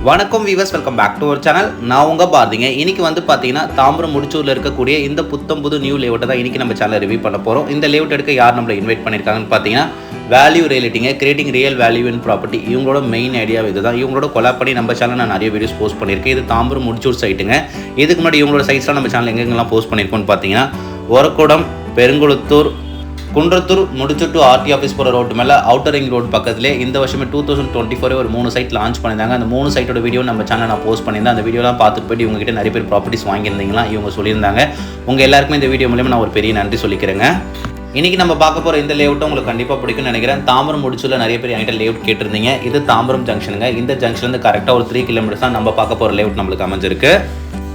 வணக்கம் viewers, welcome back to our channel. நான் உங்கள் பாரதிங்க. இன்றைக்கி வந்து பார்த்தீங்கன்னா தாம்பரம் முடிச்சூரில் இருக்கக்கூடிய இந்த புது நியூ லேஅவுட்டை தான் இன்றைக்கி நம்ம சேனல் ரிவ்யூ பண்ண போகிறோம். இந்த லேஅவுட் எடுக்க யார் நம்மளை இன்வைட் பண்ணியிருக்காங்கன்னு பார்த்தீங்கன்னா வேல்யூ ரியலிட்டிங்க, creating real value in property. இவங்களோட மெயின் ஐடியா இது தான். இவங்களோட கொலாப் பண்ணி நம்ம சேனல் நான் நிறைய வீடியோஸ் போஸ்ட் பண்ணியிருக்கேன். இது தாம்பரம் முடிச்சூர் சைட்டுங்க. இதுக்கு முன்னாடி இவங்களோட சைட்ஸ்லாம் நம்ம சேனல் எங்கெங்கெல்லாம் போஸ்ட் பண்ணியிருக்கோன்னு பார்த்தீங்கன்னா ஒரக்குடம், பெருங்குளத்தூர், குன்றத்தூர் முடிச்சு டு ஆர்டி ஆஃபீஸ் போகிற ரோட்டு மேலே அவுட்டர் ரிங் ரோடு பக்கத்துலேயே இந்த வருஷமே 2024 ஒரு 3 சைட் லான்ச் பண்ணியிருந்தாங்க. அந்த 3 சைட்டோட வீடியோ நம்ம சேனல் நான் போஸ்ட் பண்ணியிருந்தேன். அந்த வீடியோலாம் பார்த்துட்டு போய்ட்டு இவங்ககிட்ட நிறைய பேர் ப்ராப்பர்ட்டிஸ் வாங்கியிருந்தீங்களா இவங்க சொல்லியிருந்தாங்க. உங்கள் எல்லாருக்குமே இந்த வீடியோ மூலமாக நான் ஒரு பெரிய நன்றி சொல்லிக்கிறேங்க. இன்றைக்கி நம்ம பார்க்க போகிற இந்த லேஅவுட்டும் உங்களுக்கு கண்டிப்பாக பிடிக்கும்னு நினைக்கிறேன். தாம்பரம் முடிச்சூரில் நிறைய பேர் என்கிட்ட லேஅவுட் கேட்டிருந்தீங்க. இது தாம்பரம் ஜங்ஷனுங்க. இந்த ஜங்ஷன்லேருந்து கரெக்டாக ஒரு 3 கிலோமீட்டர்ஸ் தான் நம்ம பார்க்க போகிற லேஅவுட் நம்மளுக்கு அமைஞ்சிருக்கு.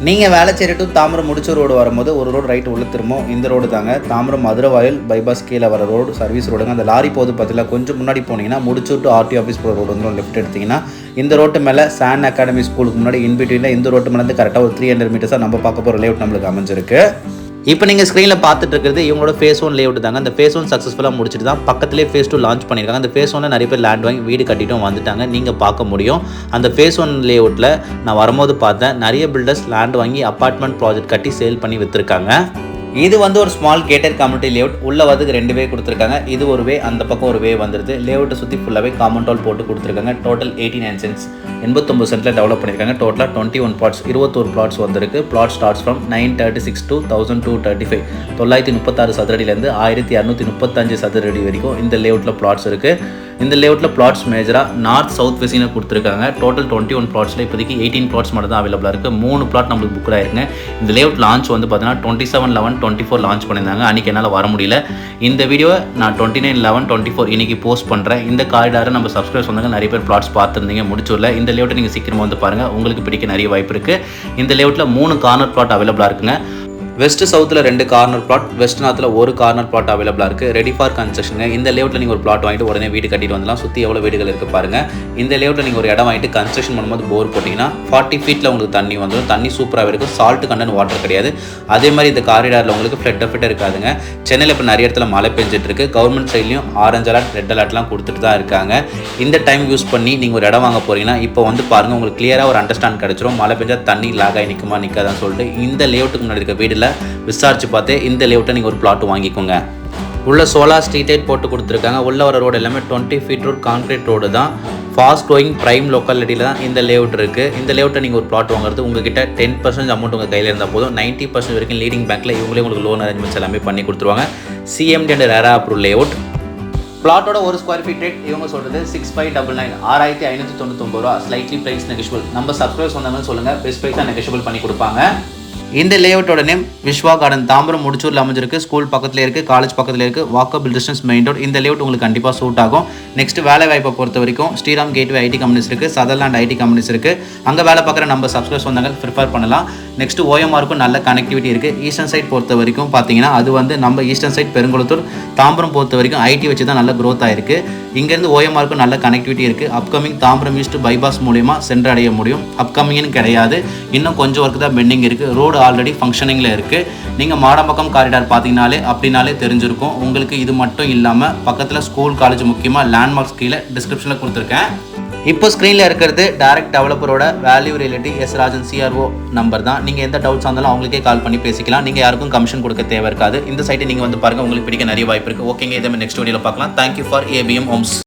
நீங்கள் வேளச்சேரி டு தாம்பரம் முடிச்சூர் ரோடு வரும்போது ஒரு ரோடு ரைட் உள்ள திரும்பும். இந்த ரோடு தாங்க தாம்பரம் மதுரவாயல் பைபாஸ் கீழே வர ரோடு, சர்வீஸ் ரோடுங்க. அந்த லாரி போது பார்த்தீங்கன்னா கொஞ்சம் முன்னாடி போனீங்கன்னா முடிச்சூர் டு ஆர்டி ஆஃபீஸ் போகிற ரோடு வந்து லெஃப்ட் எடுத்திங்கன்னா இந்த ரோட்டு மேலே சான் அகாடமி ஸ்கூலுக்கு முன்னாடி இன்பிட்வீனில் இந்த ரோட்டு மேலே கரெக்டாக ஒரு 300 மீட்டர்ஸாக நம்ம பார்க்க போகிற லேஅவுட் நம்மளுக்கு அமைஞ்சிருக்கு. இப்போ நீங்கள் ஸ்க்ரீனில் பார்த்துட்டு இருக்கிறது இவங்களோட ஃபேஸ் 1 லேஅவுட் தாங்க. அந்த ஃபேஸ் 1 சக்ஸஸ்ஃபுல்லாக முடிச்சுட்டு தான் பக்கத்துலேயே ஃபேஸ் 2 லான்ச் பண்ணியிருக்காங்க. அந்த ஃபேஸ் 1 நிறைய பேர் லேண்ட் வாங்கி வீடு கட்டிட்டும் வந்துட்டாங்க. நீங்கள் பார்க்க முடியும். அந்த ஃபேஸ் 1 லேஅவுட்டில் நான் வரும்போது பார்த்தேன் நிறைய பில்டர்ஸ் லேண்ட் வாங்கி அப்பார்ட்மெண்ட் ப்ராஜெக்ட் கட்டி சேல் பண்ணி விற்றுருக்காங்க. இது வந்து ஒரு ஸ்மால் கேட்டட் கம்யூனிட்டி லேஅவுட். உள்ள வந்து 2 வே கொடுத்துருக்காங்க. இது ஒரு வே, அந்த பக்கம் ஒரு வே வந்துருது. லேஅவுட்டை சுற்றி ஃபுல்லாகவே காமன் வால் போட்டு கொடுத்துருக்காங்க. டோட்டல் 89 சென்ட்ஸ் 89 சென்ட்டில் டெவலப் பண்ணியிருக்காங்க. டோட்டலாக 21 பிளாட்ஸ் 21 பிளாட்ஸ் வந்திருக்கு. பிளாட் ஸ்டார்ட்ஸ் ஃப்ரம் 936 to 1235 936 சதுரடியிலேருந்து 1235 சதுரடி வரைக்கும் இந்த லேஅவுட்டில் பிளாட்ஸ் இருக்குது. இந்த லேஅவுட்டில் பிளாட்ஸ் மேஜராக நார்த் சவுத் ஃபேஸிங்கில் கொடுத்துருக்காங்க. டோட்டல் 21 பிளாட்ஸில் இப்போதைக்கு 18 பிளாட்ஸ் மட்டும் தான் அவைலபிளாக இருக்குது. 3 பிளாட் நம்மளுக்கு புக் ஆயிருக்குங்க. இந்த லேஅவுட் லான்ச் வந்து பார்த்தீங்கன்னா 27/11/24 லான்ச் பண்ணியிருந்தாங்க. அன்றைக்கி என்னால் வர முடியல. இந்த வீடியோ நான் 29/11/24 இன்றைக்கி போஸ்ட் பண்ணுறேன். இந்த காரிடாரை நம்ம சப்ஸ்கிரைப் வந்தாங்க நிறைய பேர் பிளாட்ஸ் பார்த்துருந்தீங்க முடிச்சூரில். இந்த லேஅவுட்டை நீங்கள் சீக்கிரமாக வந்து பாருங்கள், உங்களுக்கு பிடிக்க நிறைய வாய்ப்பு இருக்குது. இந்த லேஅவுட்டில் 3 கார்னர் பிளாட் அவைலபிளாக இருக்குங்க. வெஸ்ட் சவுத்தில் 2 கார்னர் பிளாட், வெஸ்ட் நார்த்தில் 1 கார்னர் பிளாட் அவைலபிளாக இருக்குது. ரெடி ஃபார் கன்ஸ்ட்ரக்ஷனுங்க. இந்த லேஅவுட்டில் நீங்கள் ஒரு பிளாட் வாங்கிட்டு உடனே வீடு கட்டிட்டு வந்துடலாம். சுற்றி எவ்வளோ வீடுகள் இருக்குது பாருங்கள். இந்த லேஅவுட்டில் நீங்கள் ஒரு இடம் வாங்கிட்டு கன்ஸ்ட்ரக்ஷன் பண்ணும்போது போர் போட்டிங்கன்னா 40 ஃபீட்டில் உங்களுக்கு தண்ணி வந்துடும். தண்ணி சூப்பராக இருக்கும். சால்ட் கண்டென்ட் வாட்டர் கிடையாது. அதே மாதிரி இந்த காரிடாரில் உங்களுக்கு ஃப்ளட் இருக்காதுங்க. சென்னையில் இப்போ நிறைய இடத்துல மழை பெஞ்சிட்டு இருக்கு. கவர்மெண்ட் சைட்லையும் ஆரஞ்சு அலர்ட், ரெட் அலர்ட்லாம் கொடுத்துட்டு தான் இருக்காங்க. இந்த டைம் யூஸ் பண்ணி நீங்கள் ஒரு இடம் வாங்க போகிறீங்கன்னா இப்போ வந்து பாருங்கள், உங்களுக்கு கிளியராக ஒரு அண்டர்ஸ்டாண்ட் கிடச்சிரும். மழை பெஞ்சால் தண்ணி லாக் ஆகி நிற்குமா நிற்காதான்னு சொல்லிட்டு இந்த லேஅவுட்டுக்கு முன்னாடி இருக்க வீடில் விசாரிச்சு பார்த்து இந்த லேஅவுட்டை நீங்கள் ஒரு பிளாட் வாங்கிக்கோங்க. உள்ள சோலார் ஸ்ட்ரீட் லைட் போட்டு கொடுத்துருக்காங்க. உள்ள வர ரோடு எல்லாமே 20 ஃபீட் ரோடு, கான்கிரீட் ரோடு தான். ஃபாஸ்ட் க்ரோயிங் ப்ரைம் லொக்காலிட்டியில் தான் இந்த லேஅவுட் இருக்குது. இந்த லேஅவுட்டை நீங்கள் ஒரு பிளாட் வாங்குறது உங்ககிட்ட 10% அமௌண்ட் உங்கள் கையில் இருந்தால் போதும். 90% வரைக்கும் லீடிங் பேங்க்கில் இவங்களே உங்களுக்கு லோன் அரேஞ்ச்மெண்ட்ஸ் எல்லாமே பண்ணி கொடுத்துருவாங்க. CMDA and RERA approve layout. பிளாட்டோட ஒரு ஸ்கொயர் ஃபீட் ரேட் இவங்க சொல்கிறது 6599 6599 ரூபா. Slightly price negotiable. நம்ம சப்ஸ்கிரைபர்ஸ் வந்தாங்கன்னு சொல்லுங்கள், பெஸ்ட் ப்ரைஸாக நெகோஷியபிள் பண்ணி கொடுப்பாங்க. இந்த லேஅவுட்டோட நேம் விஸ்வா கார்டன். தாம்பரம் முடிச்சூரில் அமைஞ்சிருக்கு. ஸ்கூல் பக்கத்தில் இருக்குது, காலேஜ் பக்கத்தில் இருக்குது, வாக்கபிள் டிஸ்டன்ஸ் மெயின் ரோட். இந்த லேஅவுட் உங்களுக்கு கண்டிப்பாக சூட் ஆகும். நெக்ஸ்ட் வேலை வாய்ப்பை பொறுத்த வரைக்கும் ஸ்ரீராம் கேட்வே ஐடி கம்பெனிஸ் இருக்குது, சதர்லாண்ட் ஐடி கம்பெனிஸ் இருக்குது. அங்கே வேலை பார்க்குற நம்ம சப்ஸ்கிரைபர்ஸ் வந்தாங்க ப்ரிஃபர் பண்ணலாம். நெக்ஸ்ட் ஓஎம்ஆருக்கும் நல்ல கனெக்டிவிட்டி இருக்குது. ஈஸ்டர்ன் சைட் பொறுத்த வரைக்கும் பார்த்தீங்கன்னா அது வந்து நம்ம ஈஸ்டர்ன் சைட் பெருங்குளத்தூர், தாம்பரம் பொறுத்த வரைக்கும் ஐடி வச்சு தான் நல்ல க்ரோத் ஆயிருக்கு. இங்கேருந்து ஓஎம்ஆருக்கும் நல்ல கனெக்டிவிட்டி இருக்குது. அப்கமிங் தாம்பரம் ஈஸ்ட் பைபாஸ் மூலிமா சென்றடைய முடியும். அப்கமிங்னு கிடையாது, இன்னும் கொஞ்சம் ஒர்க் தான் பெண்டிங் இருக்குது. ரோடு ஆல்ரெடி ஃபங்க்ஷனிங்கில் இருக்குது. நீங்கள் மாடம்பக்கம் காரிடார் அப்படின்னாலே தெரிஞ்சிருக்கும் உங்களுக்கு. இது மட்டும் இல்லாமல் பக்கத்தில் ஸ்கூல், காலேஜ், முக்கியமாக லேண்ட்மார்க்ஸ் கீழே டிஸ்கிரிப்ஷனில் கொடுத்துருக்கேன். இப்போ ஸ்க்ரீனில் இருக்கிறது டைரக்ட் டெவலப்பரோட value relative S Rajan CRO number தான். நீங்கள் எந்த டவுட்ஸ் இருந்தாலும் அவங்களுக்கே கால் பண்ணி பேசிக்கலாம். நீங்கள் யாருக்கும் கமிஷன் கொடுக்க தேவை இருக்காது. இந்த சைட்டை நீங்கள் வந்து பாருங்கள், உங்களுக்கு பிடிக்க நிறைய வாய்ப்பு இருக்குது. ஓகேங்க, இதே மாதிரி நெக்ஸ்ட் வீடியோவில் பார்க்கலாம். Thank you for APM Holmes.